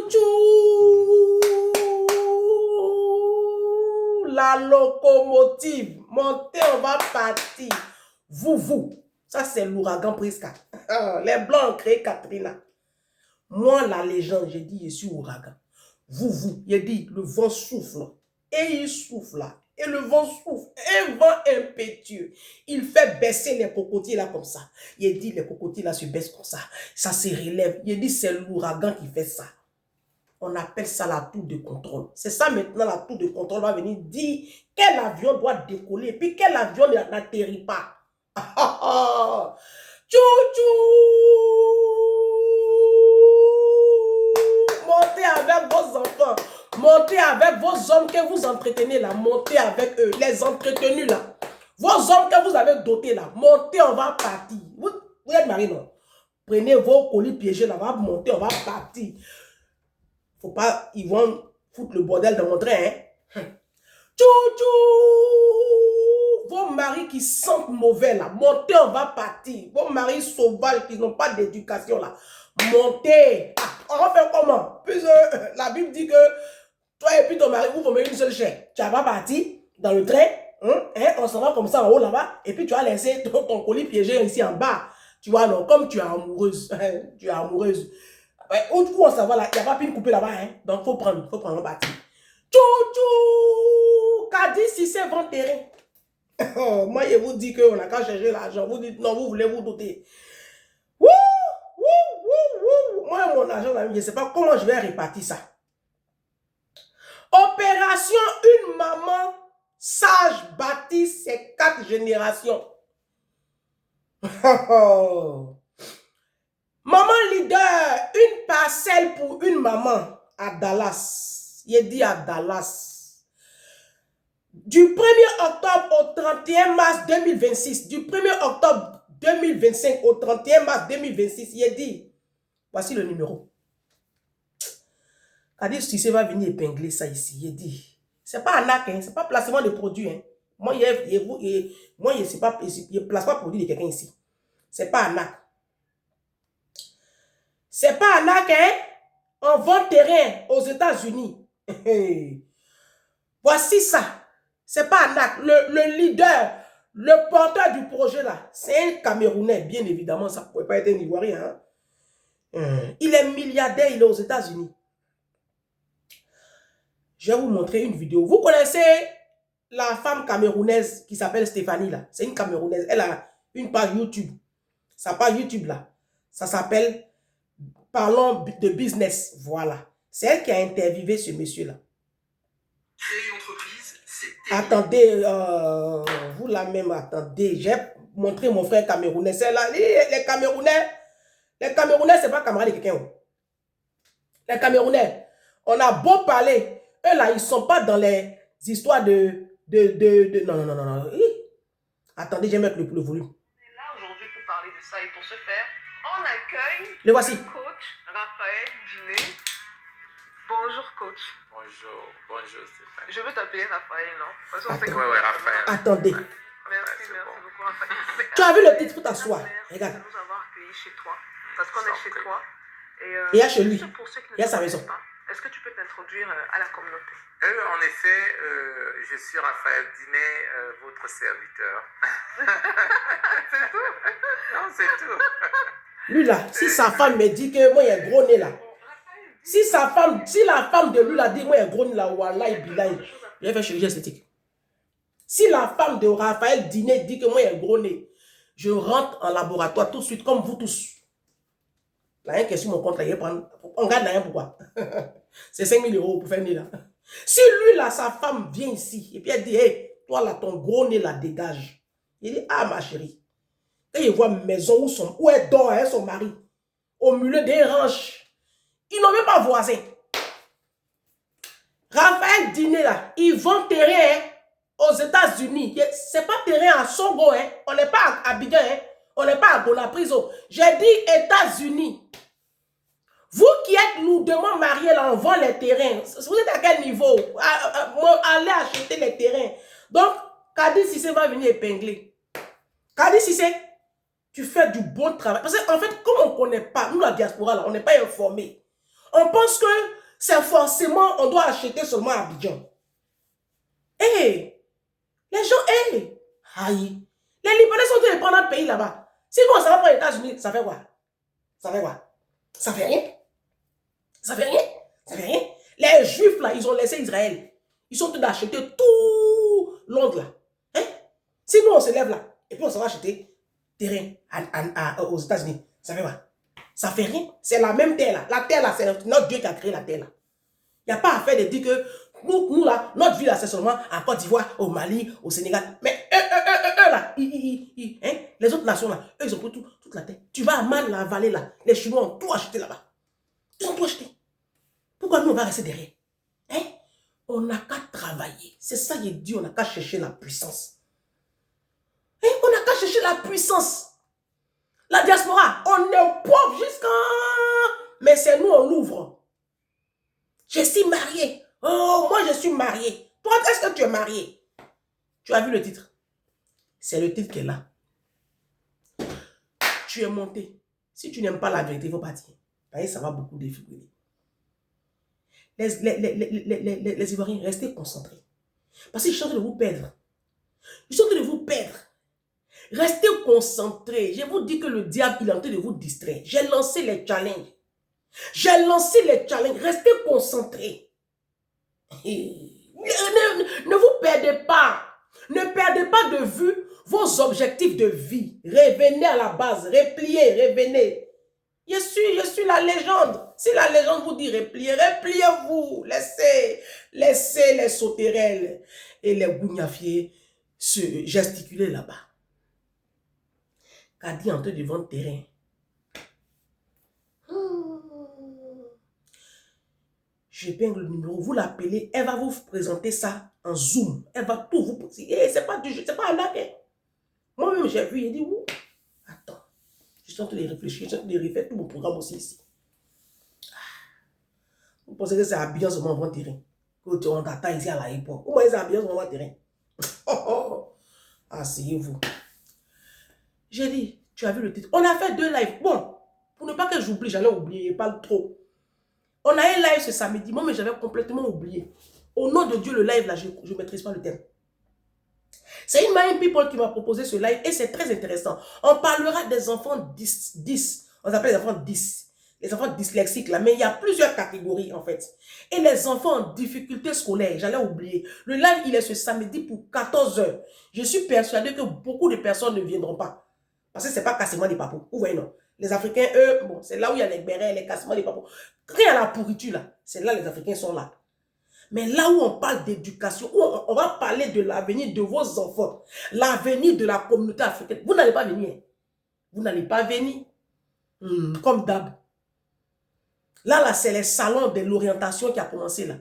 Tchou, la locomotive. Montez, on va partir. Vous. Ça, c'est l'ouragan Prisca. Les Blancs ont créé Katrina. Moi, la légende, j'ai dit, je suis ouragan. Vous. Il dit, le vent souffle. Et il souffle là. Et le vent souffle. Un vent impétueux. Il fait baisser les cocotiers là comme ça. Il dit, les cocotiers là se baissent comme ça. Ça se relève. Il dit, c'est l'ouragan qui fait ça. On appelle ça la tour de contrôle. C'est ça maintenant, la tour de contrôle va venir dire quel avion doit décoller et puis quel avion n'atterrit pas. Tchou. Montez avec vos enfants. Montez avec vos hommes que vous entretenez là. Montez avec eux. Les entretenus là. Vos hommes que vous avez dotés là. Montez, on va partir. Vous êtes mariés, non? Prenez vos colis piégés là. On va monter, on va partir. Faut pas, ils vont foutre le bordel dans mon train. Hein? Tchou. Vos maris qui sentent mauvais là, montez, on va partir. Vos maris sauvages qui n'ont pas d'éducation là, montez. On va faire comment? Puis la Bible dit que toi et puis ton mari, vous formez une seule chair. Tu vas partir dans le train, on s'en va comme ça en haut là-bas, et puis tu vas laisser ton colis piégé ici en bas. Tu vois, non, comme tu es amoureuse, tu es amoureuse. Où on s'en va là, il n'y a pas pu couper là-bas, hein? Donc faut prendre un bâti. Tchou, Kadi si c'est bon terrain. Oh, moi, je vous dis qu'on n'a qu'à chercher l'argent. Vous dites non, vous voulez vous doter. Wouh. Moi, mon argent, je ne sais pas comment je vais répartir ça. Opération une maman sage bâtit ses 4 générations. Maman leader, une parcelle pour une maman à Dallas. Il dit à Dallas. Du 1er octobre au 31 mars 2026, du 1er octobre 2025 au 31 mars 2026, il dit, voici le numéro. Kadi Cissé va venir épingler ça ici. Il dit, c'est pas un arnaque, hein, c'est pas placement de produit. Hein. Moi, il ne place pas produit de quelqu'un ici. C'est pas un arnaque. C'est pas un arnaque, hein? On vend terrain aux États-Unis. Voici ça. C'est pas un acte. Le leader, le porteur du projet là, c'est un Camerounais, bien évidemment, ça ne pouvait pas être un Ivoirien. Hein? Il est milliardaire, il est aux États-Unis. Je vais vous montrer une vidéo. Vous connaissez la femme camerounaise qui s'appelle Stéphanie là? C'est une Camerounaise. Elle a une page YouTube. Sa page YouTube là, ça s'appelle Parlons de business. Voilà. C'est elle qui a interviewé ce monsieur là. Attendez, vous là même, attendez. J'ai montré mon frère camerounais. C'est là, les Camerounais, c'est pas camarade de quelqu'un. Les Camerounais, on a beau parler, eux là, ils sont pas dans les histoires de non. Attendez, je vais mettre le volume. On est là aujourd'hui pour parler de ça et pour ce faire, on accueille le voici. Le coach Raphaël Diné. Bonjour coach. Bonjour Stéphane. Je veux t'appeler Raphaël, non? Parce qu'on sait que Ouais, Raphaël. Attendez. Merci beaucoup Raphaël. Tu as vu le titre pour t'asseoir. Regarde. Merci de nous avoir accueillis chez toi. Parce qu'on est chez toi. Et il y a chez lui. Pour ceux qui ne Il y a sa connaissent maison. pas, est-ce que tu peux t'introduire à la communauté? En effet, je suis Raphaël Diné, votre serviteur. C'est tout? Non, c'est tout. Lui là, si sa femme me dit que moi il y a un gros nez là. Si la femme de lui là dit moi il y a un gros nez là, wallahi billahi, je vais faire chirurgie esthétique. Si la femme de Raphaël Diné dit que moi il y a un gros nez, je rentre en laboratoire tout de suite comme vous tous. Là, rien que sur mon compte là, on gagne rien pourquoi? C'est 5 000 € pour faire nez là. Si lui là, sa femme vient ici et puis elle dit, hey, toi là, ton gros nez là dégage. Il dit, ah ma chérie. Et il voit une maison où elle dort, hein, son mari, au milieu des ranches. Ils n'ont même pas voisin. Raphaël Diné là, ils vont terrain hein, aux États-Unis. C'est pas terrain à Songo, hein. On n'est pas à Abidjan, hein. On n'est pas à Bonapriso. J'ai dit États-Unis. Vous qui êtes nous demain mariés là, on vend les terrains. Vous êtes à quel niveau? Allez acheter les terrains. Donc, Kadi Cissé va venir épingler. Kadi Cissé, tu fais du bon travail. Parce qu'en fait, comme on ne connaît pas, nous la diaspora là, on n'est pas informés. On pense que c'est forcément, on doit acheter seulement à Abidjan. Les gens, aïe. Les Libanais sont tous les pendant le pays là-bas. Si nous, ça va pour les États-Unis, ça fait quoi? Ça fait quoi? Ça fait rien. Ça fait rien. Ça fait rien. Les Juifs là, ils ont laissé Israël. Ils sont tous d'acheter tout Londres là. Hein? Si nous, on se lève là, et puis on s'en va acheter terrain aux États-Unis, ça fait quoi? Ça fait rien. C'est la même terre là. La terre là, c'est notre Dieu qui a créé la terre là. Il n'y a pas à faire de dire que nous là, notre vie là, c'est seulement en Côte d'Ivoire, au Mali, au Sénégal. Mais eux là, hein? Les autres nations là, eux ils ont pris toute la terre. Tu vas à Man, la vallée là, les Chinois ont tout acheté là-bas. Ils ont tout acheté. Pourquoi nous on va rester derrière? Hein? On n'a qu'à travailler. C'est ça qu'il dit, on n'a qu'à chercher la puissance. Hein? On n'a qu'à chercher la puissance. La diaspora, on est pauvre jusqu'à... Mais c'est nous, on l'ouvre. Je suis marié. Oh, moi je suis marié. Toi, est-ce que tu es marié? Tu as vu le titre? C'est le titre qui est là. Tu es monté. Si tu n'aimes pas la vérité, il faut partir. Voyez, ça va beaucoup défigurer. Les Ivoiriens, restez concentrés. Parce que je suis en train de vous perdre. Je suis en train de vous perdre. Restez concentrés. Je vous dis que le diable, il est en train de vous distraire. J'ai lancé les challenges. J'ai lancé les challenges. Restez concentrés. Ne vous perdez pas. Ne perdez pas de vue vos objectifs de vie. Revenez à la base. Repliez, revenez. Je suis la légende. Si la légende vous dit repliez, repliez-vous. Laissez les sauterelles et les gougnafiers se gesticuler là-bas. Kadi est en train de vendre terrain. J'épingle le numéro, vous l'appelez, elle va vous présenter ça en Zoom. Elle va tout vous présenter. C'est pas du jeu, c'est pas un arrêt. Moi-même, j'ai vu, il dit, ouh, attends, je suis en train de réfléchir, je suis en train de refaire tout mon programme aussi ici. Vous pensez que c'est Abidjan seulement vendre terrain? Que on t'attend ici à l'aéroport. Comment c'est Abidjan seulement vendre terrain? Asseyez-vous. J'ai dit, tu as vu le titre. On a fait 2 lives. Bon, pour ne pas que j'oublie, j'allais oublier, je parle trop. On a un live ce samedi, moi, mais j'avais complètement oublié. Au nom de Dieu, le live là, je ne maîtrise pas le thème. C'est une Mind People qui m'a proposé ce live et c'est très intéressant. On parlera des enfants 10. On appelle les enfants 10. Les enfants dyslexiques là, mais il y a plusieurs catégories en fait. Et les enfants en difficulté scolaire, j'allais oublier. Le live, il est ce samedi pour 14 h. Je suis persuadé que beaucoup de personnes ne viendront pas. Parce que ce n'est pas cassement des papous. Vous voyez, non? Les Africains, eux, bon, c'est là où il y a les bérets, les cassements des papous. Quand il y a la pourriture là, c'est là les Africains sont là. Mais là où on parle d'éducation, où on va parler de l'avenir de vos enfants, l'avenir de la communauté africaine, vous n'allez pas venir. Vous n'allez pas venir. Comme d'hab. Là, c'est les salons de l'orientation qui a commencé là.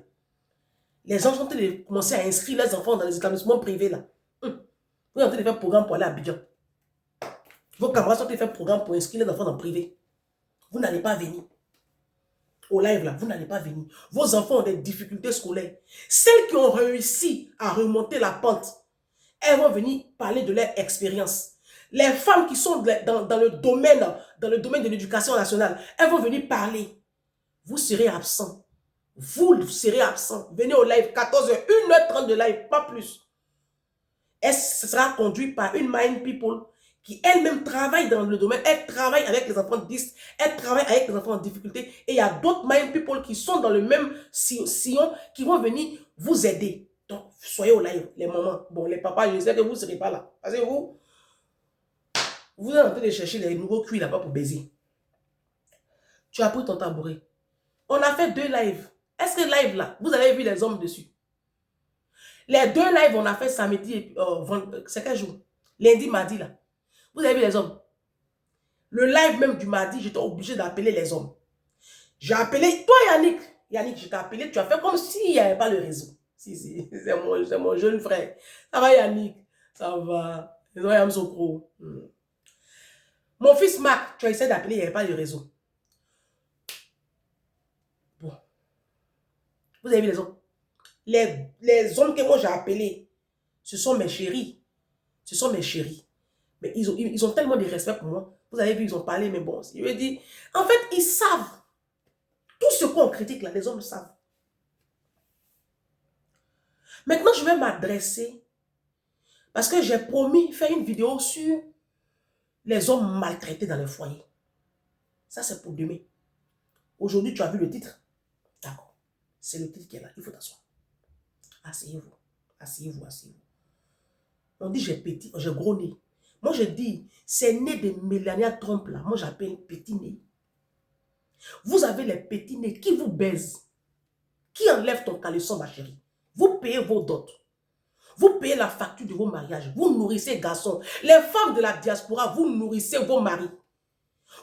Les gens sont en train de commencer à inscrire les enfants dans les établissements privés là. Vous êtes en train de faire un programme pour aller à Abidjan. Vos camarades sont en train de faire un programme pour inscrire les enfants dans le privé. Vous n'allez pas venir. Au live là, vous n'allez pas venir. Vos enfants ont des difficultés scolaires. Celles qui ont réussi à remonter la pente, elles vont venir parler de leur expérience. Les femmes qui sont dans le domaine de l'éducation nationale, elles vont venir parler. Vous serez absent. Vous serez absent. Venez au live, 14 h, 1h30 de live, pas plus. Et ce sera conduit par une Mind People qui elle-même travaille dans le domaine. Elle travaille avec les enfants 10, elle travaille avec les enfants en difficulté. Et il y a d'autres Mind People qui sont dans le même sillon qui vont venir vous aider. Donc, soyez au live, les mamans. Bon, les papas, je sais que vous ne serez pas là. Parce que vous êtes en train de chercher les nouveaux cuits là-bas pour baiser. Tu as pris ton tabouret. On a fait 2 lives. Est-ce que live là, vous avez vu les hommes dessus? Les 2 lives, on a fait samedi, c'est quel jour? Lundi, mardi là. Vous avez vu les hommes? Le live même du mardi, j'étais obligé d'appeler les hommes. J'ai appelé, toi Yannick. Yannick, je t'ai appelé, tu as fait comme s'il n'y avait pas le réseau. Si, c'est mon jeune frère. Ça va Yannick? Ça va. Mon fils Marc, tu as essayé d'appeler, il n'y avait pas de réseau. Bon. Vous avez vu les hommes? Les hommes que moi j'ai appelés, ce sont mes chéris. Ce sont mes chéris. Mais ils ont tellement de respect pour moi. Vous avez vu, ils ont parlé, mais bon, je veux dire, en fait, ils savent. Tous ce qu'on critique là, les hommes le savent. Maintenant, je vais m'adresser, parce que j'ai promis faire une vidéo sur les hommes maltraités dans les foyers. Ça, c'est pour demain. Aujourd'hui, tu as vu le titre? D'accord. C'est le titre qui est là. Il faut t'asseoir. Asseyez-vous. Asseyez-vous, asseyez-vous. On dit j'ai petit, j'ai gros nez. Moi, je dis, c'est né de Melania Trump là. Moi, j'appelle petit nez. Vous avez les petits nez qui vous baisent. Qui enlève ton caleçon, ma chérie. Vous payez vos dots. Vous payez la facture de vos mariages. Vous nourrissez garçons. Les femmes de la diaspora, vous nourrissez vos maris.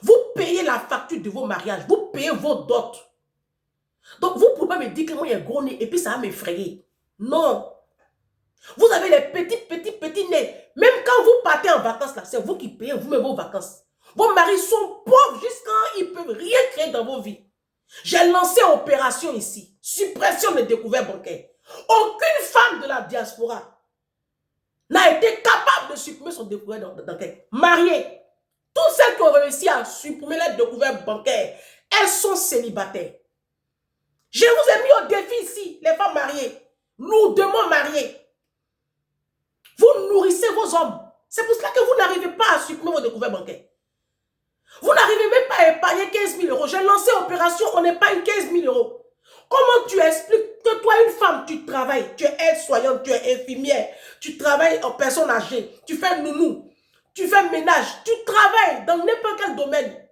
Vous payez la facture de vos mariages. Vous payez vos dots. Donc, vous ne pouvez pas me dire que moi, il y a gros nez et puis ça va m'effrayer. Non. Vous avez les petits nez. Même quand vous partez en vacances, là, c'est vous qui payez vous-même vos vacances. Vos maris sont pauvres jusqu'à ils ne peuvent rien créer dans vos vies. J'ai lancé opération ici. Suppression des découvertes bancaires. Aucune femme de la diaspora n'a été capable de supprimer son découvert bancaire. Mariée. Toutes celles qui ont réussi à supprimer les découvertes bancaires, elles sont célibataires. Je vous ai mis au défi ici, les femmes mariées. Lourdement mariées. Vous nourrissez vos hommes. C'est pour cela que vous n'arrivez pas à supprimer vos découvertes bancaires. Vous n'arrivez même pas à épargner 15 000 euros. J'ai lancé opération, on épargne 15 000 euros. Comment tu expliques que toi, une femme, tu travailles, tu es aide-soignante, tu es infirmière, tu travailles en personne âgée, tu fais nounou, tu fais ménage, tu travailles dans n'importe quel domaine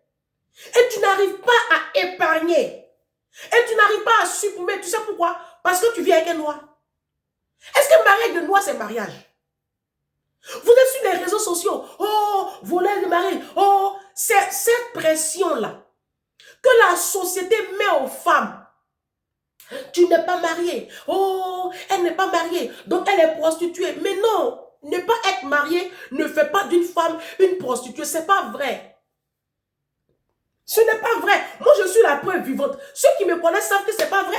et tu n'arrives pas à épargner et tu n'arrives pas à supprimer. Tu sais pourquoi? Parce que tu vis avec un noir. Est-ce que mariage de noir, c'est mariage? Vous êtes sur les réseaux sociaux. Oh, voler le mari. Oh, c'est cette pression-là que la société met aux femmes. Tu n'es pas mariée. Oh, elle n'est pas mariée. Donc, elle est prostituée. Mais non, ne pas être mariée ne fait pas d'une femme une prostituée. Ce n'est pas vrai. Ce n'est pas vrai. Moi, je suis la preuve vivante. Ceux qui me connaissent savent que ce n'est pas vrai.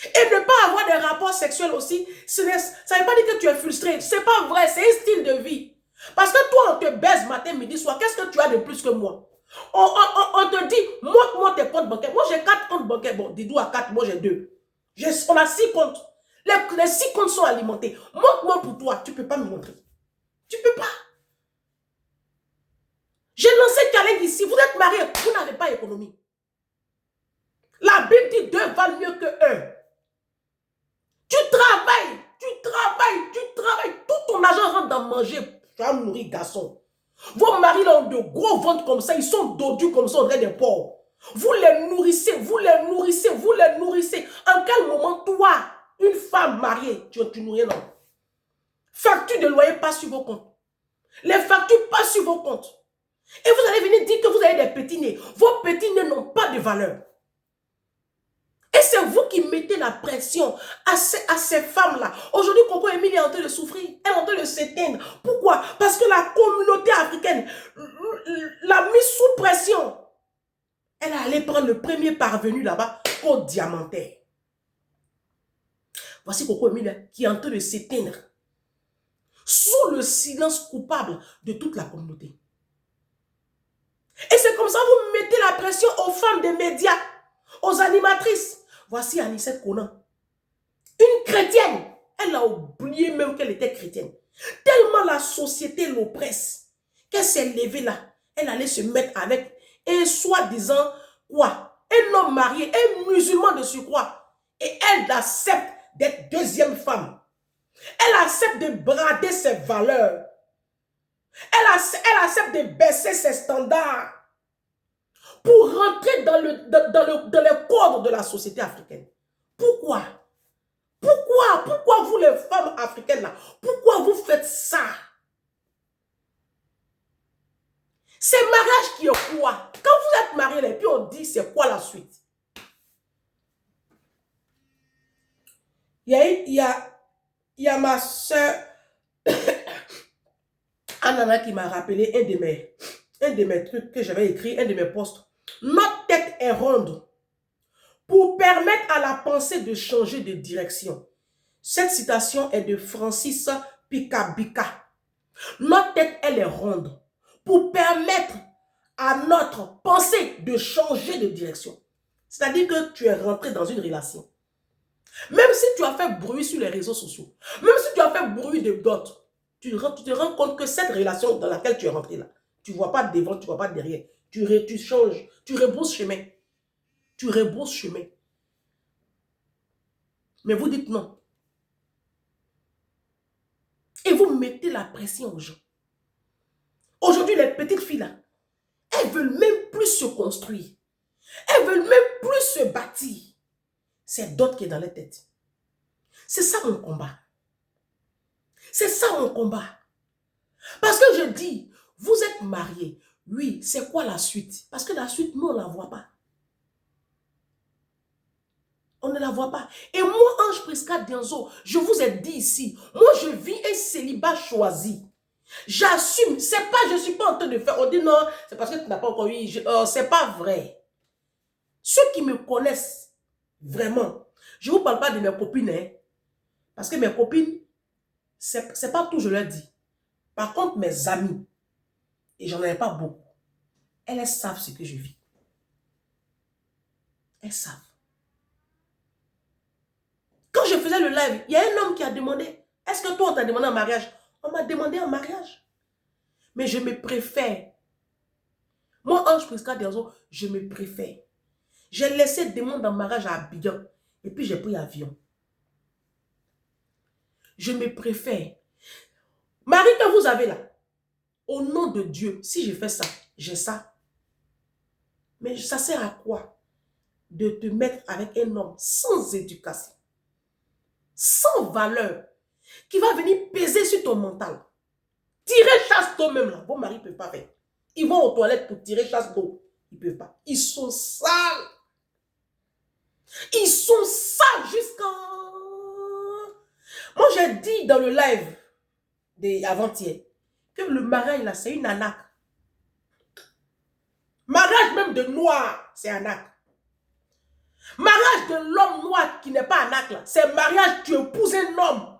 Et ne pas avoir des rapports sexuels aussi, ça ne veut pas dire que tu es frustré. Ce n'est pas vrai, c'est un style de vie. Parce que toi, on te baise matin, midi, soir. Qu'est-ce que tu as de plus que moi? On te dit, montre-moi tes comptes bancaires. Moi, j'ai 4 comptes bancaires. Bon, Didou a 4, moi j'ai 2. On a 6 comptes. Les 6 comptes sont alimentés. Montre-moi pour toi. Tu ne peux pas me montrer. Tu ne peux pas. J'ai lancé Kaleng ici. Vous êtes mariés, vous n'avez pas économie. La Bible dit 2 valent mieux que 1. Tu travailles. Tout ton argent rentre dans manger. Tu vas nourrir garçon. Vos maris là ont de gros ventres comme ça. Ils sont dodus comme ça, on dirait des porcs. Vous les nourrissez. En quel moment, toi, une femme mariée, tu nourris non? Facture de loyer pas sur vos comptes. Les factures pas sur vos comptes. Et vous allez venir dire que vous avez des petits nez. Vos petits nez n'ont pas de valeur. Et c'est vous qui mettez la pression à ces femmes-là. Aujourd'hui, Coco Emile est en train de souffrir. Elle est en train de s'éteindre. Pourquoi? Parce que la communauté africaine l'a mise sous pression. Elle est allée prendre le premier parvenu là-bas au diamantaire. Voici Coco Emile qui est en train de s'éteindre. Sous le silence coupable de toute la communauté. Et c'est comme ça que vous mettez la pression aux femmes des médias, aux animatrices. Voici Anissette Konan. Une chrétienne. Elle a oublié même qu'elle était chrétienne. Tellement la société l'oppresse, qu'elle s'est levée là. Elle allait se mettre avec un soi-disant quoi? Un homme marié, un musulman de surcroît. Et elle accepte d'être deuxième femme. Elle accepte de brader ses valeurs. Elle accepte de baisser ses standards pour rentrer dans le cadre de la société africaine. Pourquoi? Pourquoi vous les femmes africaines là? Pourquoi vous faites ça? C'est mariage qui est quoi? Quand vous êtes marié, et puis on dit c'est quoi la suite? Il y a ma soeur Anana qui m'a rappelé un de mes trucs que j'avais écrit, un de mes posts. Notre tête est ronde pour permettre à la pensée de changer de direction. Cette citation est de Francis Pikabika. Notre tête, elle est ronde pour permettre à notre pensée de changer de direction. C'est-à-dire que tu es rentré dans une relation. Même si tu as fait bruit sur les réseaux sociaux, même si tu as fait bruit de d'autres, tu te rends compte que cette relation dans laquelle tu es rentré là, tu ne vois pas devant, tu ne vois pas derrière. Tu changes, tu rebrousses chemin. Tu rebrousses chemin. Mais vous dites non. Et vous mettez la pression aux gens. Aujourd'hui, les petites filles là, elles veulent même plus se construire. Elles veulent même plus se bâtir. C'est d'autres qui est dans les têtes. C'est ça mon combat. C'est ça mon combat. Parce que je dis, vous êtes mariés. Oui, c'est quoi la suite? Parce que la suite, nous, on ne la voit pas. On ne la voit pas. Et moi, Ange Prisca Dianzo, je vous ai dit ici, moi, je vis un célibat choisi. J'assume. C'est pas, je ne suis pas en train de faire. On dit non, c'est parce que tu n'as pas encore eu. C'est pas vrai. Ceux qui me connaissent vraiment, je ne vous parle pas de mes copines, hein, parce que mes copines, c'est pas tout, je leur dis. Par contre, mes amis, et j'en ai pas beaucoup, elles savent ce que je vis. Elles savent. Quand je faisais le live, il y a un homme qui a demandé, est-ce que toi on t'a demandé en mariage? On m'a demandé en mariage. Mais je me préfère. Moi, Ange Prisca Dianzo, je me préfère. J'ai laissé demande en mariage à Abidjan. Et puis j'ai pris avion. Je me préfère. Marie que vous avez là, au nom de Dieu, si je fais ça, j'ai ça. Mais ça sert à quoi? De te mettre avec un homme sans éducation, sans valeur, qui va venir peser sur ton mental. Tirer chasse d'eau même là, vos maris ne peuvent pas faire. Ils vont aux toilettes pour tirer chasse d'eau. Ils ne peuvent pas. Ils sont sales. Ils sont sales jusqu'à... Moi, j'ai dit dans le live avant-hier que le mariage là, c'est une arnaque. Mariage même de noir, c'est arnaque. Mariage de l'homme noir qui n'est pas arnaque là, c'est mariage, tu épouses un homme.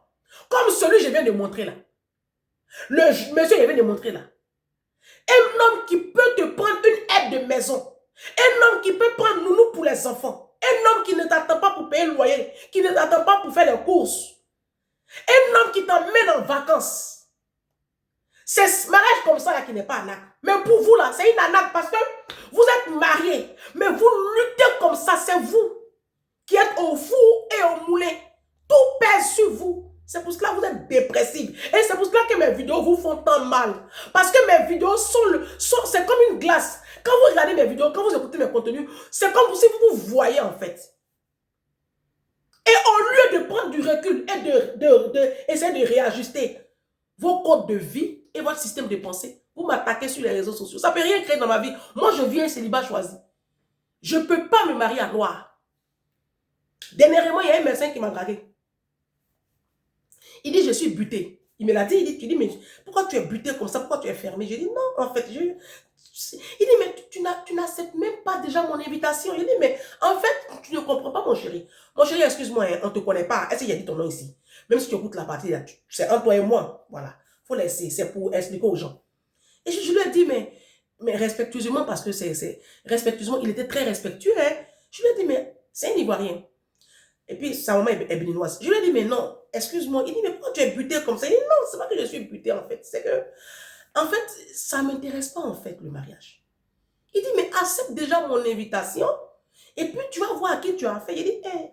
Comme celui que je viens de montrer là. Le monsieur que je viens de montrer là. Un homme qui peut te prendre une aide de maison. Un homme qui peut prendre nounou pour les enfants. Un homme qui ne t'attend pas pour payer le loyer. Qui ne t'attend pas pour faire les courses. Un homme qui t'emmène en vacances. C'est ce mariage comme ça là qui n'est pas arnaque. Mais pour vous là, c'est une arnaque parce que vous êtes mariés. Mais vous luttez comme ça, c'est vous qui êtes au four et au moulin. Tout pèse sur vous. C'est pour cela que vous êtes dépressif. Et c'est pour cela que mes vidéos vous font tant mal. Parce que mes vidéos c'est comme une glace. Quand vous regardez mes vidéos, quand vous écoutez mes contenus, c'est comme si vous vous voyez en fait. Et au lieu de prendre du recul et essayer de réajuster vos codes de vie et votre système de pensée, vous m'attaquez sur les réseaux sociaux. Ça ne peut rien créer dans ma vie. Moi, je vis un célibat choisi. Je ne peux pas me marier à noir. Dernièrement, il y a un médecin qui m'a dragué. Il dit, je suis buté. Il me l'a dit, il dit, mais pourquoi tu es buté comme ça? Pourquoi tu es fermé? Je dis, non, en fait, il dit, mais tu n'acceptes même pas déjà mon invitation. Je dis, mais en fait, tu ne comprends pas, mon chéri. Mon chéri, excuse-moi, hein, on ne te connaît pas. Est-ce qu'il a dit ton nom ici? Même si tu écoutes la partie, c'est entre toi et moi. Voilà. Il faut laisser, c'est pour expliquer aux gens. Et je lui ai dit, mais respectueusement, parce que respectueusement, il était très respectueux. Hein. Je lui ai dit, mais c'est un Ivoirien. Et puis, sa maman est béninoise. Je lui ai dit, mais non, excuse-moi. Il dit, mais pourquoi tu es buté comme ça? Il dit, non, c'est pas que je suis buté, en fait. C'est que, en fait, ça ne m'intéresse pas, en fait, le mariage. Il dit, mais accepte déjà mon invitation. Et puis, tu vas voir à qui tu as affaire. Il dit, hey,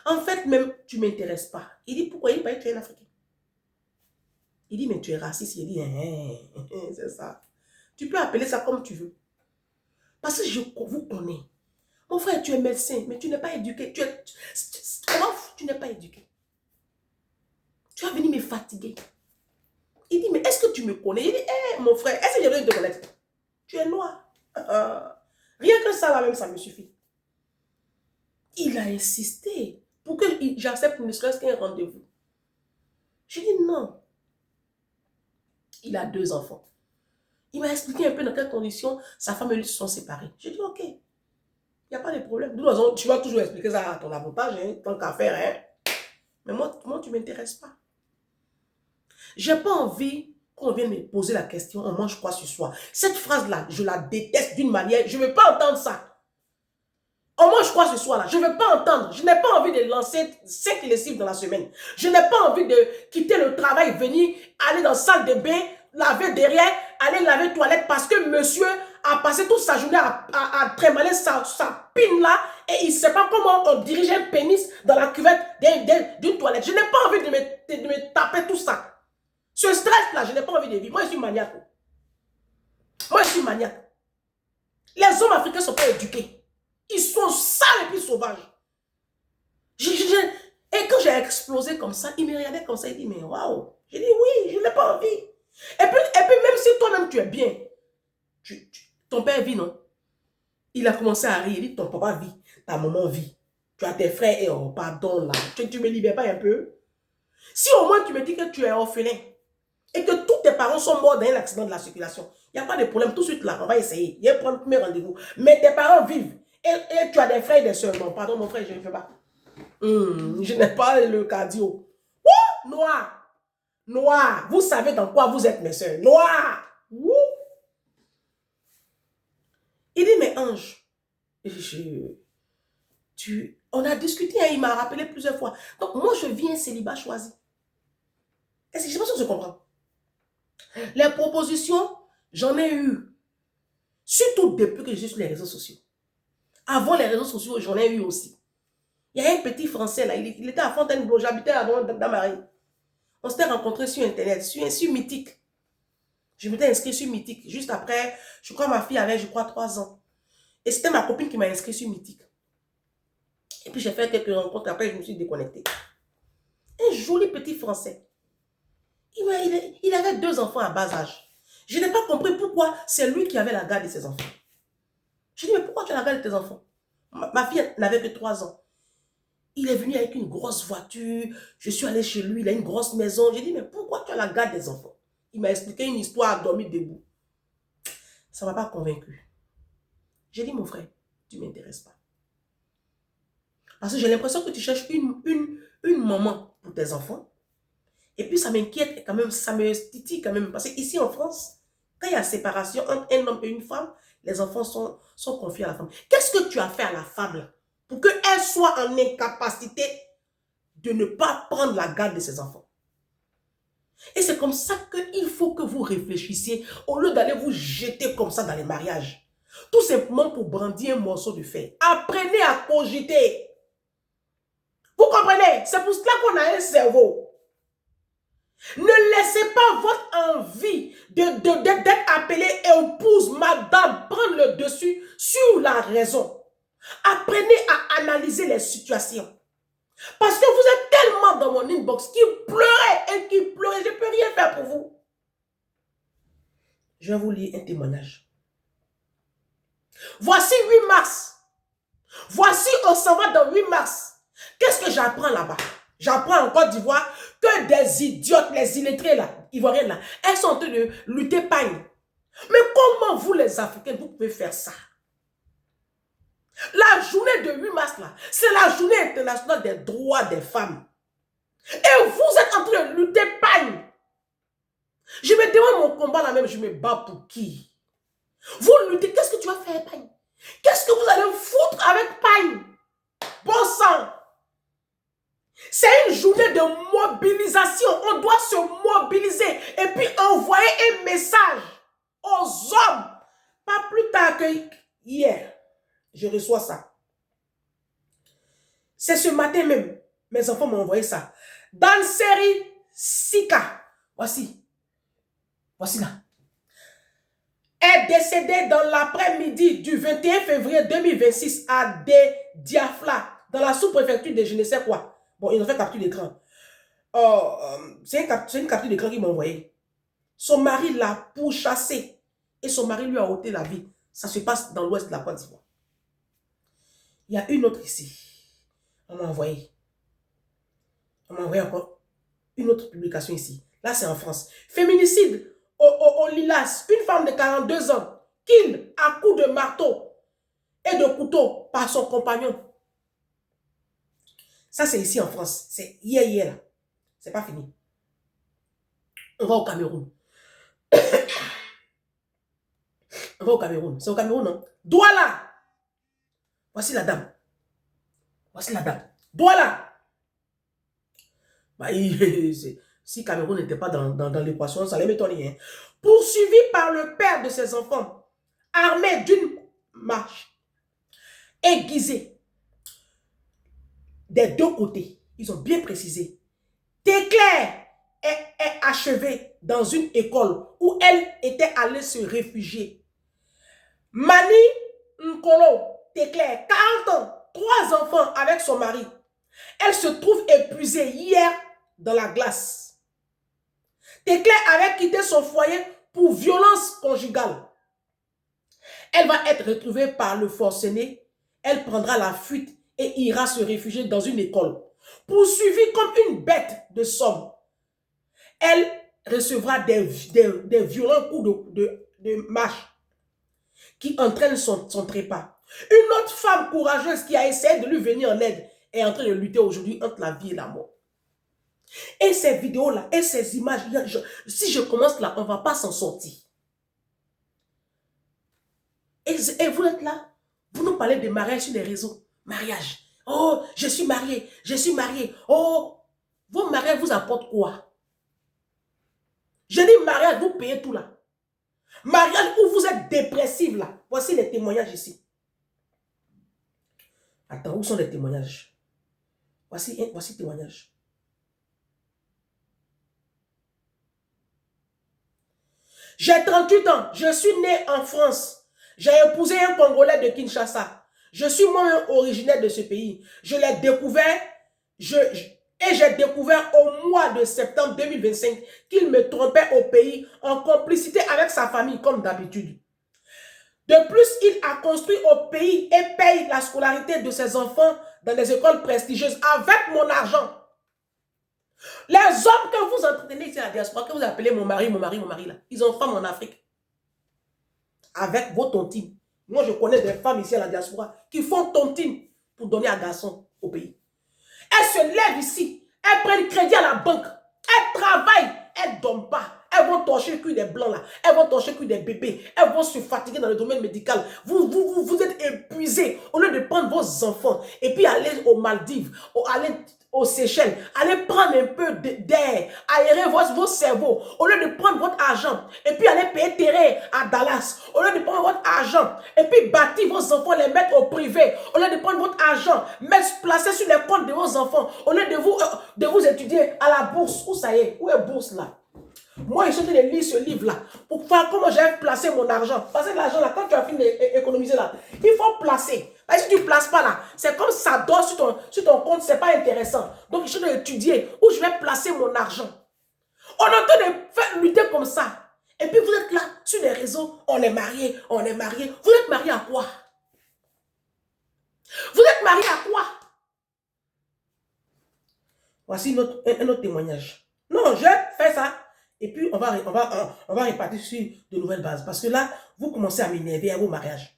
en fait, même, tu ne m'intéresses pas. Il dit, pourquoi? Il dit, tu es un Africain. Il dit, mais tu es raciste. Il dit, c'est ça. Tu peux appeler ça comme tu veux. Parce que je vous connais. Mon frère, tu es médecin, mais tu n'es pas éduqué. Tu n'es pas éduqué. Tu vas venir me fatiguer. Il dit, mais est-ce que tu me connais? Il dit, mon frère, est-ce que je viens de te connaître? Tu es noir. Rien que ça, là même, ça me suffit. Il a insisté pour que j'accepte ne serait-ce qu'un rendez-vous. Je dis non. Il a 2 enfants. Il m'a expliqué un peu dans quelles conditions sa femme et lui se sont séparés. Je dis, ok. Il n'y a pas de problème. De toute façon, tu vas toujours expliquer ça à ton avantage, hein, tant qu'à faire. Hein. Mais moi tu ne m'intéresses pas. Je n'ai pas envie qu'on vienne me poser la question, on mange quoi ce soir? Cette phrase-là, je la déteste d'une manière, je ne veux pas entendre ça. On mange quoi ce soir-là? Je ne veux pas entendre. Je n'ai pas envie de lancer 5 lessives dans la semaine. Je n'ai pas envie de quitter le travail, venir, aller dans la salle de bain, laver derrière, aller laver toilette parce que monsieur a passé toute sa journée à trimballer sa pine là et il ne sait pas comment on dirige un pénis dans la cuvette d'une toilette. Je n'ai pas envie de me taper tout ça. Ce stress-là, je n'ai pas envie de vivre. Moi, je suis maniaque. Moi, je suis maniaque. Les hommes africains ne sont pas éduqués. Ils sont sales et puis sauvages. Et quand j'ai explosé comme ça, il me regardait comme ça, il dit, mais waouh. J'ai dit, oui, je n'ai pas envie. Et puis même si toi-même tu es bien, ton père vit, non? Il a commencé à rire, il dit, ton papa vit, ta maman vit. Tu as tes frères, et oh, pardon là, tu me libères pas un peu? Si au moins tu me dis que tu es orphelin, et que tous tes parents sont morts dans un accident de la circulation, il n'y a pas de problème, tout de suite là, on va essayer, il va prendre mes rendez-vous. Mais tes parents vivent, et tu as des frères et des soeurs. Non, pardon mon frère, je ne fais pas. Je n'ai pas le cardio. Ouh, noir. Noir. Vous savez dans quoi vous êtes mes soeurs. Noir. Ouh. Il dit, mais Ange, on a discuté, hein, il m'a rappelé plusieurs fois. Donc moi je vis un célibat choisi. Est-ce que je sais pas si je comprends? Les propositions, j'en ai eu. Surtout depuis que je suis sur les réseaux sociaux. Avant les réseaux sociaux, j'en ai eu aussi. Il y a un petit Français là, il était à Fontainebleau, j'habitais dans Marie. On s'était rencontrés sur Internet, sur Mythique. Je m'étais inscrit sur Mythique. Juste après, je crois ma fille avait, 3 ans. Et c'était ma copine qui m'a inscrit sur Mythique. Et puis j'ai fait quelques rencontres, après je me suis déconnectée. Un joli petit Français. Il avait 2 enfants à bas âge. Je n'ai pas compris pourquoi c'est lui qui avait la garde de ses enfants. Je dis, mais pourquoi tu as la garde de tes enfants? Ma fille n'avait que 3 ans. Il est venu avec une grosse voiture. Je suis allée chez lui, il a une grosse maison. J'ai dit, mais pourquoi tu as la garde des enfants? Il m'a expliqué une histoire à dormir debout. Ça ne m'a pas convaincu. J'ai dit, mon frère, tu ne m'intéresses pas. Parce que j'ai l'impression que tu cherches une maman pour tes enfants. Et puis ça m'inquiète quand même, ça me titille quand même. Parce qu'ici en France, quand il y a séparation entre un homme et une femme, les enfants sont confiés à la femme. Qu'est-ce que tu as fait à la femme là, pour qu'elle soit en incapacité de ne pas prendre la garde de ses enfants? Et c'est comme ça qu'il faut que vous réfléchissiez au lieu d'aller vous jeter comme ça dans les mariages. Tout simplement pour brandir un morceau de fer. Apprenez à cogiter. Vous comprenez? C'est pour cela qu'on a un cerveau. Ne laissez pas votre envie d'être appelé épouse, madame, prendre le dessus sur la raison. Apprenez à analyser les situations. Parce que vous êtes tellement dans mon inbox qui pleurait et qui pleurait. Je ne peux rien faire pour vous. Je vais vous lire un témoignage. Voici 8 mars. Voici on s'en va dans 8 mars. Qu'est-ce que j'apprends là-bas? J'apprends en Côte d'Ivoire que des idiotes, les illettrés là, ivoiriennes là, elles sont en train de lutter pagne. Mais comment vous les Africains, vous pouvez faire ça? La journée de 8 mars là, c'est la journée internationale des droits des femmes. Et vous êtes en train de lutter pagne. Je me demande mon combat là même, je me bats pour qui? Vous luttez, qu'est-ce que tu vas faire pagne? Qu'est-ce que vous allez foutre avec pagne? Bon sang! C'est une journée de mobilisation. On doit se mobiliser et puis envoyer un message aux hommes. Pas plus tard que hier. Je reçois ça. C'est ce matin même. Mes enfants m'ont envoyé ça. Dans la série Sika. Voici. Voici là. Est décédé dans l'après-midi du 21 février 2026 à Diafla, dans la sous-préfecture de je ne sais quoi. Bon, ils ont fait capture d'écran. C'est une capture d'écran qu'ils m'ont envoyé. Son mari l'a pourchassé. Et son mari lui a ôté la vie. Ça se passe dans l'ouest de la Côte d'Ivoire. Il y a une autre ici. On m'a envoyé. On m'a envoyé encore une autre publication ici. Là, c'est en France. Féminicide au Lilas. Une femme de 42 ans. Kill à coups de marteau et de couteau par son compagnon. Ça, c'est ici en France. C'est hier là. C'est pas fini. On va au Cameroun. On va au Cameroun. C'est au Cameroun, non? Douala. Voici la dame. Voici la dame. Voilà. Bah, si Cameroun n'était pas dans l'équation, ça allait m'étonner. Hein. Poursuivi par le père de ses enfants, armé d'une marche, aiguisée, des deux côtés. Ils ont bien précisé. Téclair est achevée dans une école où elle était allée se réfugier. Mani Nkolo Téclair, 40 ans, 3 enfants avec son mari. Elle se trouve épuisée hier dans la glace. Téclair avait quitté son foyer pour violence conjugale. Elle va être retrouvée par le forcené. Elle prendra la fuite et ira se réfugier dans une école. Poursuivie comme une bête de somme. Elle recevra des violents coups de mâche qui entraînent son trépas. Une autre femme courageuse qui a essayé de lui venir en aide est en train de lutter aujourd'hui entre la vie et la mort. Et ces vidéos-là, et ces images, si je commence là, on ne va pas s'en sortir. Et vous êtes là, vous nous parlez de mariage sur les réseaux. Mariage. Oh, je suis marié, je suis marié. Oh, vos mariages vous apportent quoi? Je dis mariage, vous payez tout là. Mariage où vous êtes dépressif là. Voici les témoignages ici. Attends, où sont les témoignages? Voici le témoignage. J'ai 38 ans, je suis né en France. J'ai épousé un Congolais de Kinshasa. Je suis moi originaire de ce pays. Je l'ai découvert, et j'ai découvert au mois de septembre 2025 qu'il me trompait au pays en complicité avec sa famille comme d'habitude. De plus, il a construit au pays et paye la scolarité de ses enfants dans des écoles prestigieuses avec mon argent. Les hommes que vous entretenez ici à la diaspora, que vous appelez mon mari là, ils ont femme en Afrique. Avec vos tontines. Moi, je connais des femmes ici à la diaspora qui font tontine pour donner à garçon au pays. Elles se lèvent ici, elles prennent crédit à la banque, elles travaillent, elles ne dorment pas. Elles vont torcher le cul des blancs là, elles vont torcher le cul des bébés, elles vont se fatiguer dans le domaine médical. Vous êtes épuisés. Au lieu de prendre vos enfants et puis aller aux Maldives, aller aux Seychelles, allez prendre un peu d'air, aérer vos cerveaux, au lieu de prendre votre argent et puis aller payer terrain à Dallas, au lieu de prendre votre argent et puis bâtir vos enfants, les mettre au privé, au lieu de prendre votre argent, placer sur les comptes de vos enfants, au lieu de vous étudier à la bourse. Où ça y est? Où est bourse là? Moi, je suis en train de lire ce livre-là pour voir comment j'ai placé mon argent. Parce que l'argent, là, quand tu as fini d'économiser là, il faut placer. Parce que si tu ne places pas là, c'est comme ça dort sur ton compte, ce n'est pas intéressant. Donc, je suis en train d'étudier où je vais placer mon argent. On est en train de faire lutter comme ça. Et puis, vous êtes là, sur les réseaux, on est marié, on est marié. Vous êtes marié à quoi? Vous êtes marié à quoi? Voici un autre témoignage. Non, je fais ça. Et puis, on va répartir sur de nouvelles bases. Parce que là, vous commencez à m'énerver à vos mariages.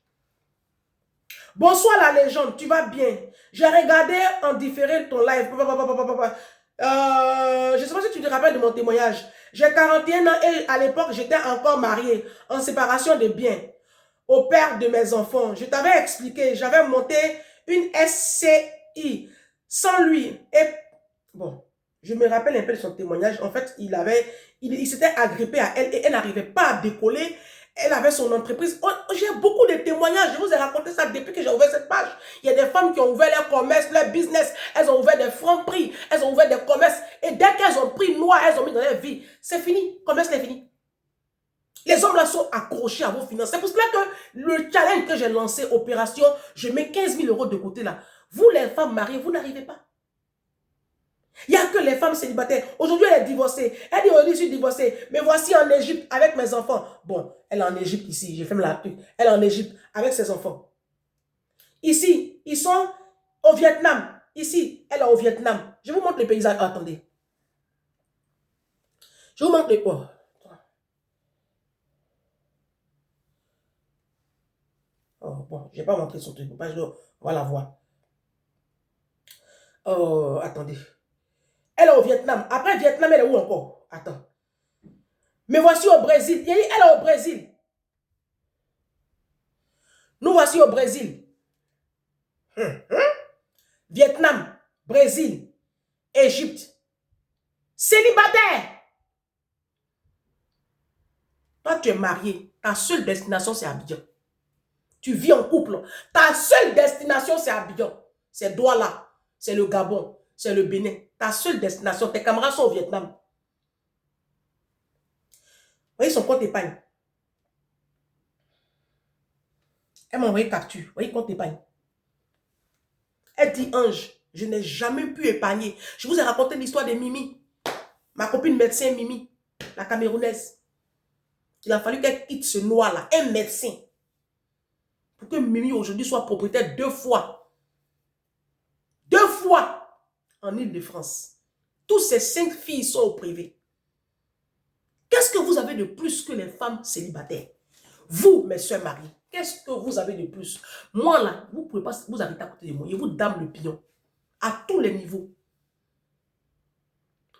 Bonsoir la légende, tu vas bien? J'ai regardé en différé ton live. Je ne sais pas si tu te rappelles de mon témoignage. J'ai 41 ans et à l'époque, j'étais encore mariée, en séparation de biens, au père de mes enfants. Je t'avais expliqué, j'avais monté une SCI sans lui. Et bon, je me rappelle un peu de son témoignage. En fait, il s'était agrippé à elle et elle n'arrivait pas à décoller. Elle avait son entreprise. J'ai beaucoup de témoignages. Je vous ai raconté ça depuis que j'ai ouvert cette page. Il y a des femmes qui ont ouvert leur commerce, leur business. Elles ont ouvert des francs prix. Elles ont ouvert des commerces. Et dès qu'elles ont pris noir, elles ont mis dans leur vie. C'est fini. Le commerce est fini. Les hommes là sont accrochés à vos finances. C'est pour cela que le challenge que j'ai lancé, opération, je mets 15 000 € de côté là. Vous les femmes mariées, vous n'arrivez pas. Il n'y a que les femmes célibataires. Aujourd'hui, elle est divorcée. Elle dit, aujourd'hui, je suis divorcée. Mais voici en Égypte avec mes enfants. Bon, elle est en Égypte ici. Je ferme la truc. Elle est en Égypte avec ses enfants. Ici, ils sont au Vietnam. Ici, elle est au Vietnam. Je vous montre les paysages. Oh, attendez. Je vous montre les... Oh. Oh, bon, je n'ai pas montré son truc. On va la voir. Oh, attendez. Elle est au Vietnam. Après Vietnam, elle est où encore? Attends. Mais voici au Brésil. Elle est au Brésil. Nous voici au Brésil. Vietnam, Brésil, Égypte. Célibataire. Toi, tu es marié. Ta seule destination, c'est Abidjan. Tu vis en couple. Ta seule destination, c'est Abidjan. C'est Douala. C'est le Gabon. C'est le Bénin. Ta seule destination, tes camarades sont au Vietnam. Vous voyez son compte épargne. Elle m'a envoyé capture. Vous voyez compte épargne. Elle dit, Ange, je n'ai jamais pu épargner. Je vous ai raconté l'histoire de Mimi. Ma copine médecin Mimi, la Camerounaise. Il a fallu qu'elle quitte ce noir-là, un médecin. Pour que Mimi aujourd'hui soit propriétaire 2 fois. 2 fois en Île-de-France. Tous ces 5 filles sont au privé. Qu'est-ce que vous avez de plus que les femmes célibataires? Vous, mes soeurs mariées, qu'est-ce que vous avez de plus? Moi, là, vous ne pouvez pas vous arrêter à côté de moi. Je vous dame le pion. À tous les niveaux.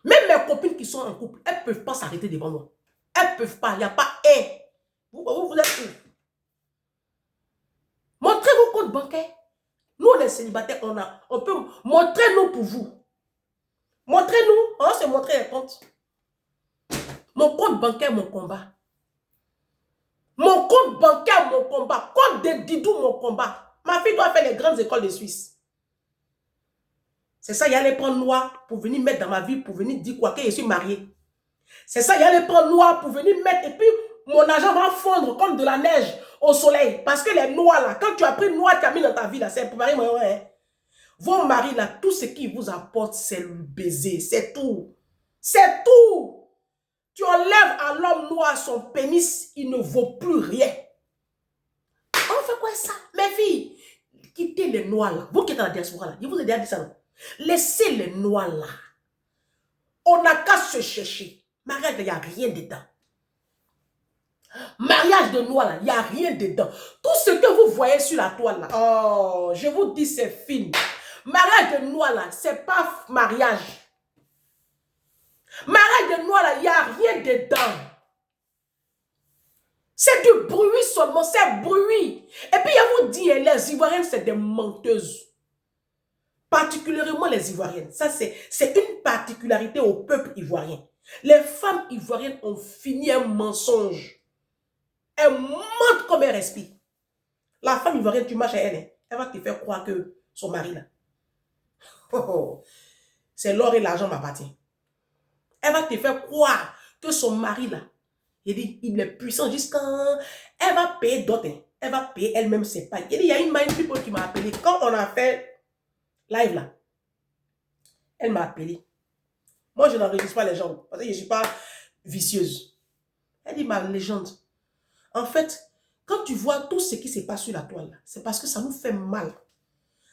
Même mes copines qui sont en couple, elles ne peuvent pas s'arrêter devant moi. Elles ne peuvent pas. Il n'y a pas un. Vous êtes où? Montrez vos comptes bancaires. Nous, on est célibataires. On peut montrer nous pour vous. Montrez-nous. On se montrer les comptes. Mon compte bancaire, mon combat. Mon compte bancaire, mon combat. Compte de Didou, mon combat. Ma fille doit faire les grandes écoles de Suisse. C'est ça, il allait prendre noir pour venir mettre dans ma vie, pour venir dire quoi, que je suis mariée. C'est ça, il allait prendre noir pour venir mettre, et puis mon argent va fondre comme de la neige au soleil. Parce que les noirs là, quand tu as pris noir, tu as mis dans ta vie là, c'est pour marier, hein. Vos maris là, tout ce qu'ils vous apportent, c'est le baiser, c'est tout. C'est tout. Tu enlèves à l'homme noir son pénis, il ne vaut plus rien. On fait quoi ça? Mes filles, quittez les noirs là. Vous qui êtes dans la diaspora là, je vous ai déjà dit ça, non? Laissez les noirs là. On n'a qu'à se chercher. Mariage, il n'y a rien dedans. Mariage de noir là, il n'y a rien dedans. Tout ce que vous voyez sur la toile là, oh, je vous dis, c'est film. Mariage de noir là, c'est pas mariage. Mariage de noir là, il n'y a rien dedans. C'est du bruit seulement, c'est bruit. Et puis, je vous dis, les Ivoiriennes, c'est des menteuses. Particulièrement les Ivoiriennes. Ça, c'est une particularité au peuple ivoirien. Les femmes ivoiriennes ont fini un mensonge. Elles mentent comme elles respirent. La femme ivoirienne, tu marches à elle, elle va te faire croire que son mari là, c'est l'or et l'argent m'appartient. Elle va te faire croire que son mari là, il est puissant jusqu'à... Elle va payer d'autres. Elle va payer elle-même ses pailles. Il y a une mind people qui m'a appelé. Quand on a fait live là, elle m'a appelé. Moi, je n'enregistre pas les gens parce que je ne suis pas vicieuse. Elle dit, ma légende, en fait, quand tu vois tout ce qui se passe sur la toile, c'est parce que ça nous fait mal.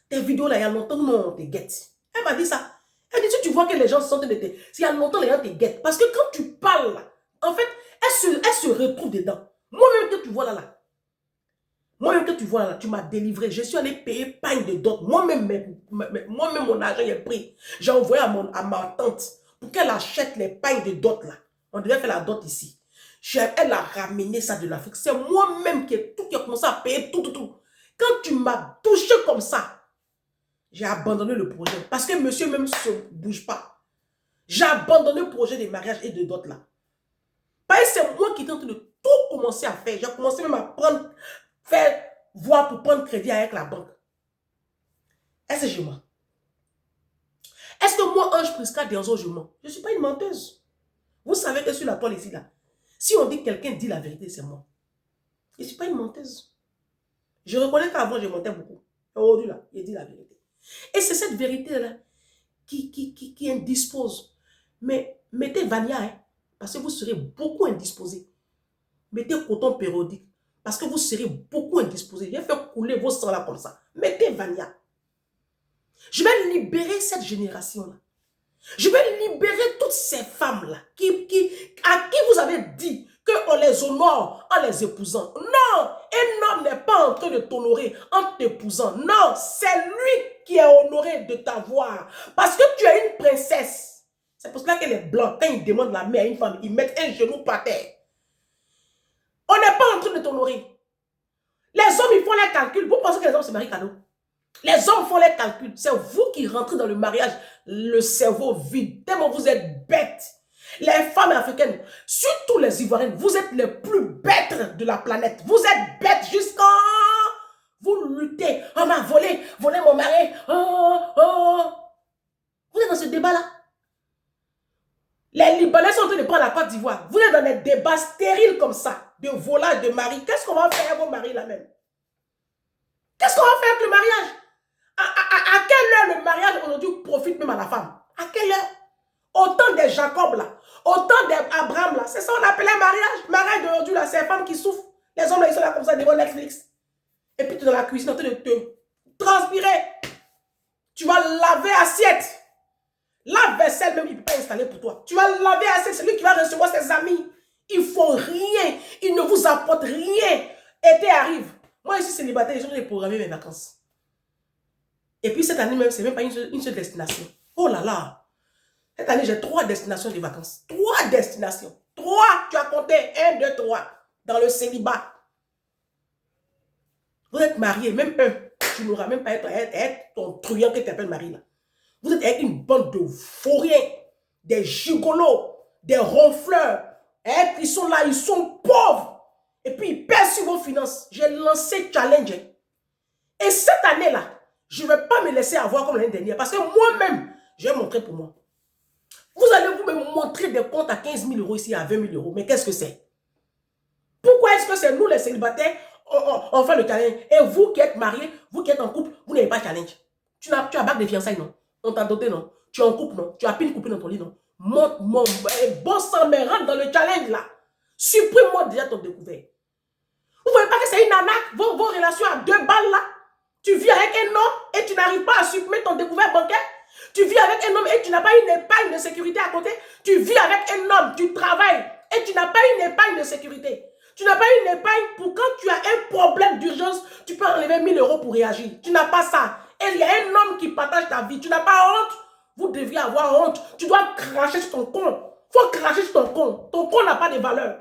Tes vidéos là, il y a longtemps, nous, on te guette. Elle m'a dit ça. Elle dit, si tu vois que les gens se sentent de te... Il y a longtemps, les gens te guettent. Parce que quand tu parles là, en fait, elle se retrouve dedans. Moi-même que tu vois là, moi-même que tu vois là, tu m'as délivré. Je suis allé payer pain de dot. Moi-même, mon argent est pris. J'ai envoyé à ma tante pour qu'elle achète les pains de dot là. On devait faire la dot ici. Elle a ramené ça de l'Afrique. C'est moi-même qui ai commencé à payer tout. Quand tu m'as touché comme ça, j'ai abandonné le projet. Parce que monsieur même ne se bouge pas. J'ai abandonné le projet de mariage et de dot là. Parce que c'est moi qui étais en train de tout commencer à faire. J'ai commencé même à faire voir pour prendre crédit avec la banque. Est-ce que je mens? Est-ce que moi, Ange Prisca Denzo, je mens? Je ne suis pas une menteuse. Vous savez que sur la toile ici, là, si on dit que quelqu'un dit la vérité, c'est moi. Je ne suis pas une menteuse. Je reconnais qu'avant, je mentais beaucoup. Aujourd'hui, là, je dis la vérité. Et c'est cette vérité-là qui indispose. Mais mettez Vania, hein, parce que vous serez beaucoup indisposé. Mettez coton périodique, parce que vous serez beaucoup indisposé. J'ai fait couler vos sangs là comme ça. Mettez Vania. Je vais libérer cette génération-là. Je vais libérer toutes ces femmes-là à qui vous avez dit qu'on les honore en les épousant. Non, un homme n'est pas en train de t'honorer en t'épousant. Non, c'est lui qui est honoré de t'avoir. Parce que tu es une princesse. C'est pour cela que les blancs, quand ils demandent la main à une femme, ils mettent un genou par terre. On n'est pas en train de t'honorer. Les hommes, ils font les calculs. Vous pensez que les hommes se marient cadeau? Les hommes font les calculs. C'est vous qui rentrez dans le mariage, le cerveau vide. Tellement vous êtes bêtes. Les femmes africaines, surtout les Ivoiriennes, vous êtes les plus bêtes de la planète. Vous êtes bêtes jusqu'à... Vous luttez. On m'a volé mon mari. Vous êtes dans ce débat-là. Les Libanais sont en train de prendre la Côte d'Ivoire. Vous êtes dans des débats stériles comme ça, de volage de mari. Qu'est-ce qu'on va faire avec vos maris là-même? Qu'est-ce qu'on va faire avec le mariage? À quelle heure le mariage aujourd'hui profite même à la femme? À quelle heure? Autant des Jacob là, autant des Abraham là, c'est ça qu'on appelait mariage. Mariage d'aujourd'hui là, c'est les femmes qui souffrent. Les hommes là, ils sont là comme ça devant Netflix. Et puis tu es dans la cuisine en train de te transpirer. Tu vas laver assiette. La vaisselle même, il ne peut pas installer pour toi. Tu vas laver assiette, c'est lui qui va recevoir ses amis. Il ne faut rien. Il ne vous apporte rien. Été arrive. Moi, ici, célibataire, je vais programmer mes vacances. Et puis cette année même, ce n'est même pas une seule destination. Oh là là. Cette année, j'ai 3 destinations de vacances. 3 destinations. 3, tu as compté. 1, 2, 3. Dans le célibat. Vous êtes mariés, même un. Tu n'auras même pas être ton truand que tu appelles mari là. Vous êtes avec une bande de vauriens, des gigolos, des ronfleurs. Hein, ils sont là, ils sont pauvres. Et puis ils pèsent sur vos finances. J'ai lancé challenge. Et cette année-là, je ne vais pas me laisser avoir comme l'année dernière. Parce que moi-même, je vais montrer pour moi. Vous allez vous me montrer des comptes à 15 000 euros ici, à 20 000 euros. Mais qu'est-ce que c'est? Pourquoi est-ce que c'est nous les célibataires, on fait le challenge? Et vous qui êtes mariés, vous qui êtes en couple, vous n'avez pas de challenge. Tu as bague de fiançailles, non? On t'a doté, non? Tu es en couple, non? Tu as pile coupé dans ton lit, non? Monte, mon bon sang, mais rentre dans le challenge là. Supprime-moi déjà ton découvert. Vous ne voyez pas que c'est une arnaque, vos relations à 2 balles là? Tu vis avec un homme et tu n'arrives pas à supprimer ton découvert bancaire? Tu vis avec un homme et tu n'as pas une épargne de sécurité à côté? Tu vis avec un homme, tu travailles et tu n'as pas une épargne de sécurité. Tu n'as pas une épargne pour quand tu as un problème d'urgence, tu peux enlever 1 000 euros pour réagir. Tu n'as pas ça. Et il y a un homme qui partage ta vie. Tu n'as pas honte. Vous devriez avoir honte. Tu dois cracher sur ton compte. Il faut cracher sur ton compte. Ton compte n'a pas de valeur.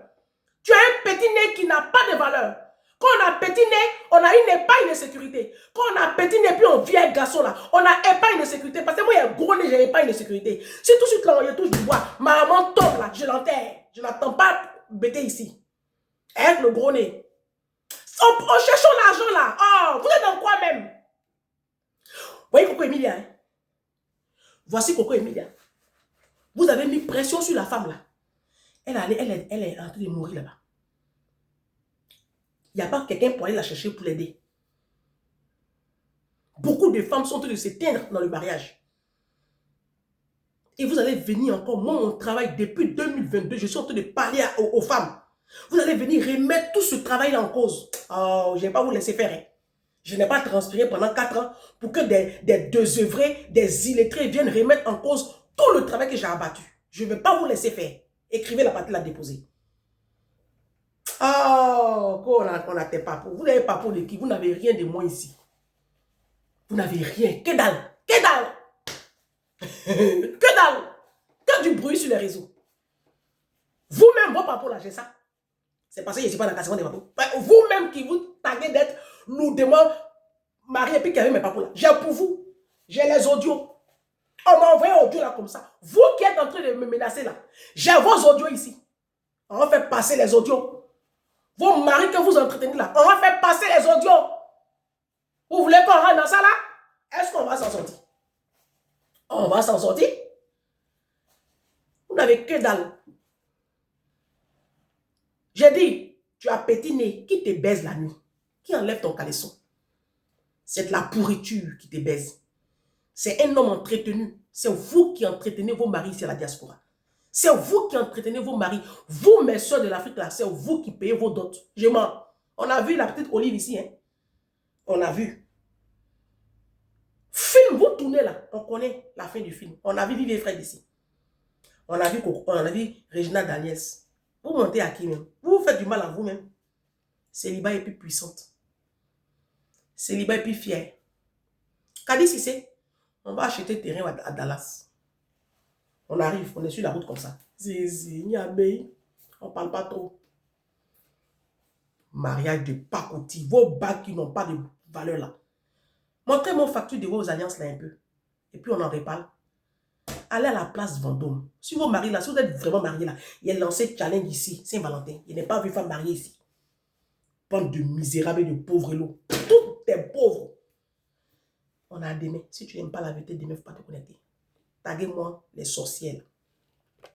Tu as un petit nez qui n'a pas de valeur. Quand on a petit nez, on a une épargne de sécurité. Quand on a petit nez, puis on vit un garçon là, on a épargne de sécurité. Parce que moi, il y a gros nez, j'ai épargne de sécurité. Si tout de suite là, on touche du bois, ma maman tombe là, je l'enterre. Je n'attends pas bêter ici. Avec le gros nez. En cherchant l'argent là. Oh, vous êtes dans quoi même? Vous voyez Coco Emilia, hein? Voici Coco Emilia. Vous avez mis pression sur la femme là. Elle est en train de mourir là-bas. Il n'y a pas quelqu'un pour aller la chercher pour l'aider. Beaucoup de femmes sont en train de s'éteindre dans le mariage. Et vous allez venir encore, moi mon travail depuis 2022, je suis en train de parler aux femmes. Vous allez venir remettre tout ce travail-là en cause. Oh, je ne vais pas vous laisser faire. Hein. Je n'ai pas transpiré pendant 4 ans pour que des désœuvrés, des illettrés viennent remettre en cause tout le travail que j'ai abattu. Je ne vais pas vous laisser faire. Écrivez la partie là déposée. Oh, on a tes papous. Vous n'avez pas pour l'équipe. Vous n'avez rien de moi ici. Vous n'avez rien. Que dalle. Que dalle. Que dalle. Que du bruit sur les réseaux. Vous-même, vos papous là, j'ai ça. C'est parce que je ne suis pas dans le classement des papous. Vous-même qui vous taguez d'être lourdement marié et puis qui avez mes papous là. J'ai pour vous. J'ai les audios. On m'a envoyé un audio là comme ça. Vous qui êtes en train de me menacer là. J'ai vos audios ici. On va faire passer les audios. Vos maris que vous entretenez là. On va faire passer les audios. Vous voulez qu'on rentre dans ça là? Est-ce qu'on va s'en sortir? On va s'en sortir. Vous n'avez que dalle. J'ai dit, tu as petit nez, qui te baise la nuit? Qui enlève ton caleçon? C'est de la pourriture qui te baise. C'est un homme entretenu. C'est vous qui entretenez vos maris ici à la diaspora. C'est vous qui entretenez vos maris. Vous, mes soeurs de l'Afrique, là, c'est vous qui payez vos dots. Je mens. On a vu la petite Olive ici. Hein? On a vu. Film, vous tournez là. On connaît la fin du film. On a vu Vivier Fred ici. On a vu Regina Daniels. Vous montez à qui même? Vous faites du mal à vous-même. Célibat est plus puissante. Célibat est plus fier. Kadi Sissé, on va acheter terrain à Dallas. On arrive, on est sur la route comme ça. Zizi, Niamey, on ne parle pas trop. Mariage de pacotille, vos bagues qui n'ont pas de valeur là. Montrez-moi facture de vos alliances là un peu. Et puis on en reparle. Allez à la place Vendôme. Si vos maris là, si vous êtes vraiment mariés là, il y a lancé challenge ici, Saint-Valentin. Il n'est pas vu femme mariée ici. Bande de misérables et de pauvres lots. Tout est pauvre. On a demain. Si tu n'aimes pas la vérité, demain, il ne faut pas te connecter. Taguez-moi les sorcières.